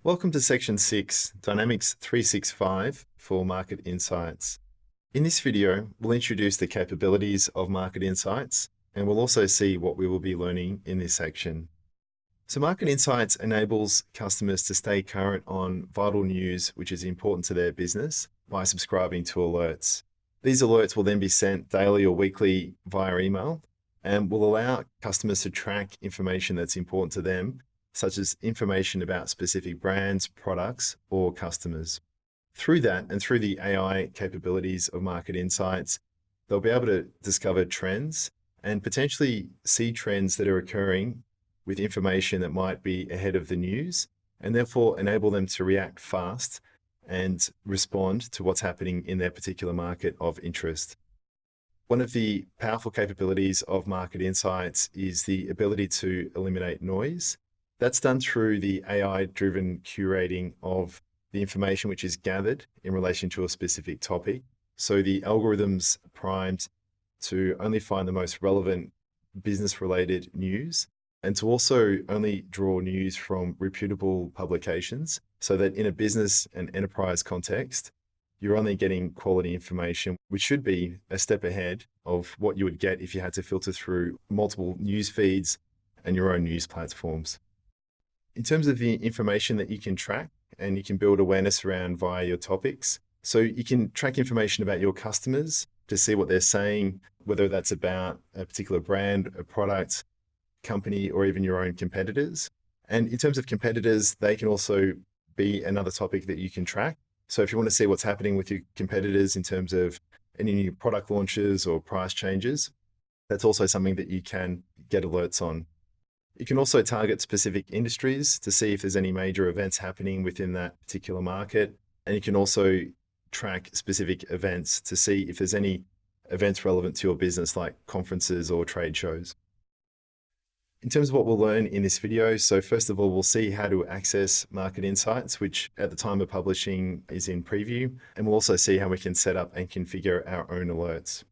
Welcome to Section 6, Dynamics 365 for Market Insights. In this video, we'll introduce the capabilities of Market Insights, and we'll also see what we will be learning in this section. So Market Insights enables customers to stay current on vital news, which is important to their business, by subscribing to alerts. These alerts will then be sent daily or weekly via email and will allow customers to track information that's important to them, such as information about specific brands, products, or customers. Through that and through the AI capabilities of Market Insights, they'll be able to discover trends and potentially see trends that are occurring with information that might be ahead of the news, and therefore enable them to react fast and respond to what's happening in their particular market of interest. One of the powerful capabilities of Market Insights is the ability to eliminate noise. That's done through the AI-driven curating of the information which is gathered in relation to a specific topic. So the algorithms are primed to only find the most relevant business-related news and to also only draw news from reputable publications, so that in a business and enterprise context, you're only getting quality information, which should be a step ahead of what you would get if you had to filter through multiple news feeds and your own news platforms. In terms of the information that you can track and you can build awareness around via your topics, so you can track information about your customers to see what they're saying, whether that's about a particular brand, a product, company, or even your own competitors. And in terms of competitors, they can also be another topic that you can track. So if you want to see what's happening with your competitors in terms of any new product launches or price changes, that's also something that you can get alerts on. You can also target specific industries to see if there's any major events happening within that particular market. And you can also track specific events to see if there's any events relevant to your business, like conferences or trade shows. In terms of what we'll learn in this video, so first of all, we'll see how to access Market Insights, which at the time of publishing is in preview. And we'll also see how we can set up and configure our own alerts.